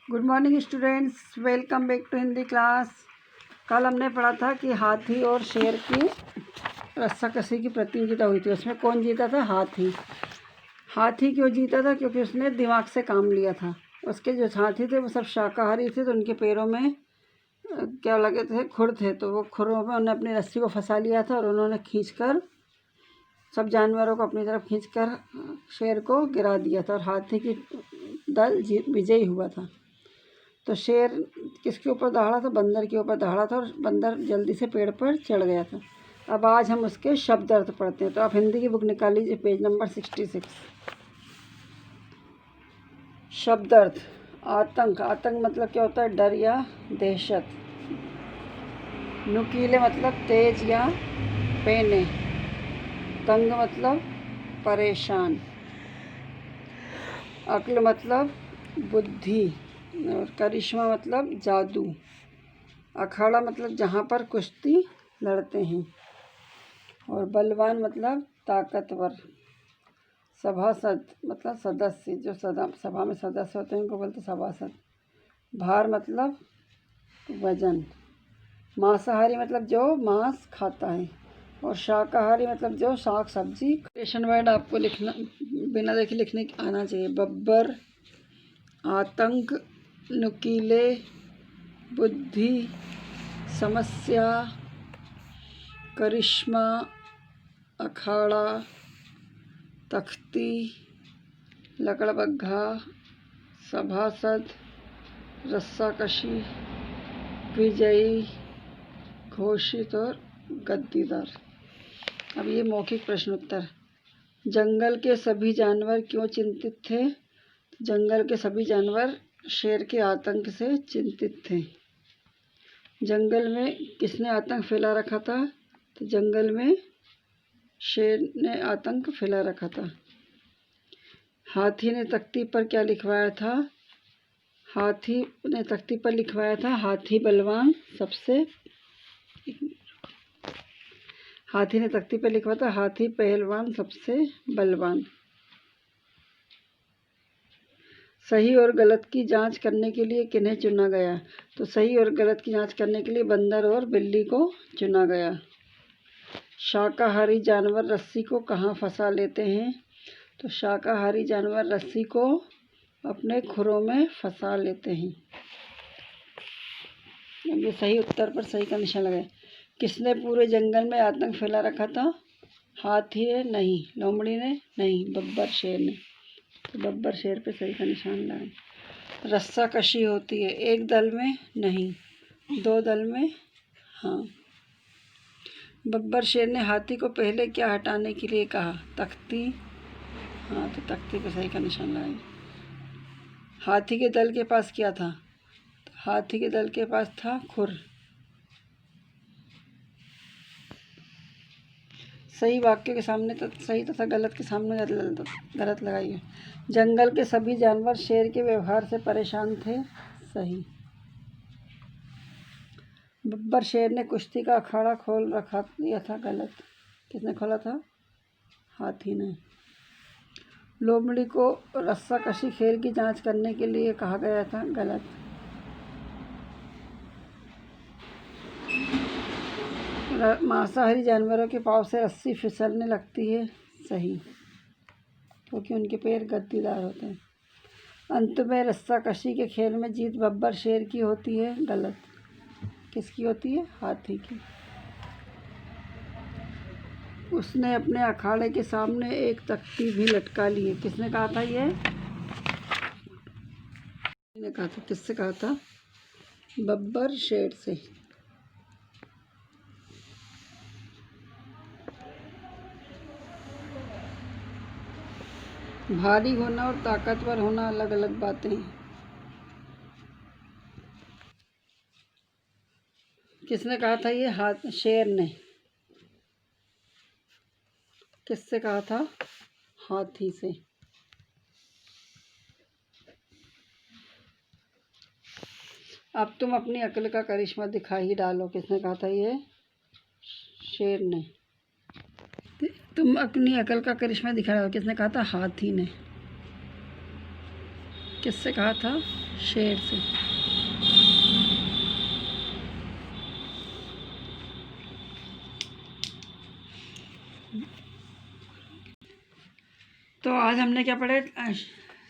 Good morning students, welcome back to Hindi class. कल हमने पढ़ा था कि हाथी और शेर की रस्साकशी की प्रतियोगिता हुई थी। उसमें कौन जीता था? हाथी। हाथी क्यों जीता था? क्योंकि उसने दिमाग से काम लिया था। उसके जो हाथी थे वो सब शाकाहारी थे, तो उनके पैरों में क्या लगे थे? खुर थे। तो वो खुरों में उन्होंने अपनी रस्सी को फंसा लिया था और उन्होंने खींचकर सब जानवरों को अपनी तरफ खींचकर शेर को गिरा दिया था और हाथी की दल विजयी हुआ था। तो शेर किसके ऊपर दहाड़ा था? बंदर के ऊपर दहाड़ा था और बंदर जल्दी से पेड़ पर चढ़ गया था। अब आज हम उसके शब्द अर्थ पढ़ते हैं। तो आप हिंदी की बुक निकाल लीजिए, पेज नंबर 66। शब्द अर्थ। आतंक। आतंक मतलब क्या होता है? डर या दहशत। नुकीले मतलब तेज या पैने। तंग मतलब परेशान। अक्ल मतलब बुद्धि और करिश्मा मतलब जादू। अखाड़ा मतलब जहाँ पर कुश्ती लड़ते हैं और बलवान मतलब ताकतवर। सभासद मतलब सदस्य, जो सभा में सदस्य होते हैं उनको बोलते सभासद। भार मतलब वजन। मांसाहारी मतलब जो मांस खाता है और शाकाहारी मतलब जो साग सब्जी। क्वेश्चन वर्ड आपको लिखना बिना देखे लिखने आना चाहिए। बब्बर, आतंक, नुकीले, बुद्धि, समस्या, करिश्मा, अखाड़ा, तख्ती, लकड़बग्घा, सभासद, रस्साकशी, विजयी, घोषित और गद्दीदार। अब ये मौखिक प्रश्न उत्तर। जंगल के सभी जानवर क्यों चिंतित थे? जंगल के सभी जानवर शेर के आतंक से चिंतित थे। जंगल में किसने आतंक फैला रखा था? तो जंगल में शेर ने आतंक फैला रखा था। हाथी ने तख्ती पर क्या लिखवाया था? हाथी ने तख्ती पर लिखवाया था हाथी बलवान सबसे। हाथी ने तख्ती पर लिखवाया था हाथी पहलवान सबसे बलवान। सही और गलत की जांच करने के लिए किन्हें चुना गया? तो सही और गलत की जांच करने के लिए बंदर और बिल्ली को चुना गया। शाकाहारी जानवर रस्सी को कहाँ फंसा लेते हैं? तो शाकाहारी जानवर रस्सी को अपने खुरों में फंसा लेते हैं। अब ये सही उत्तर पर सही का निशान लगाए। किसने पूरे जंगल में आतंक फैला रखा था? हाथी ने नहीं, लोमड़ी ने नहीं, बब्बर शेर ने। तो बब्बर शेर पे सही का निशान लगाए। रस्साकशी होती है एक दल में नहीं, दो दल में हाँ। बब्बर शेर ने हाथी को पहले क्या हटाने के लिए कहा? तख्ती। हाँ, तो तख्ती पे सही का निशान लगाए। हाथी के दल के पास क्या था? तो हाथी के दल के पास था खुर। सही वाक्य के सामने सही तथा गलत के सामने गलत लगाइए। जंगल के सभी जानवर शेर के व्यवहार से परेशान थे। सही। बब्बर शेर ने कुश्ती का अखाड़ा खोल रखा दिया था। गलत। किसने खोला था? हाथी ने। लोमड़ी को रस्साकशी खेल की जांच करने के लिए कहा गया था। गलत। मांसाहारी जानवरों के पाँव से रस्सी फिसलने लगती है। सही, क्योंकि उनके पैर गद्दीदार होते हैं। अंत में रस्साकशी के खेल में जीत बब्बर शेर की होती है। गलत। किसकी होती है? हाथी की। उसने अपने अखाड़े के सामने एक तख्ती भी लटका ली है। किसने कहा था? ये ने कहा था। किससे कहा था? बब्बर शेर से। भारी होना और ताकतवर होना अलग अलग बातें हैं। किसने कहा था? ये शेर ने। किससे कहा था? हाथी से। अब तुम अपनी अक्ल का करिश्मा दिखा ही डालो। किसने कहा था? ये शेर ने। तुम अपनी अक्ल का करिश्मा दिखा डालो। किसने कहा था? हाथी ने। किससे कहा था? शेर से। तो आज हमने क्या पढ़े,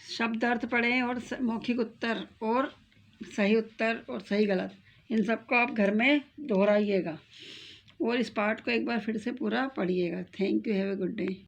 शब्द अर्थ पढ़े और मौखिक उत्तर और सही उत्तर और सही गलत, इन सबको आप घर में दोहराइएगा और इस पाठ को एक बार फिर से पूरा पढ़िएगा। Thank you, have a good day.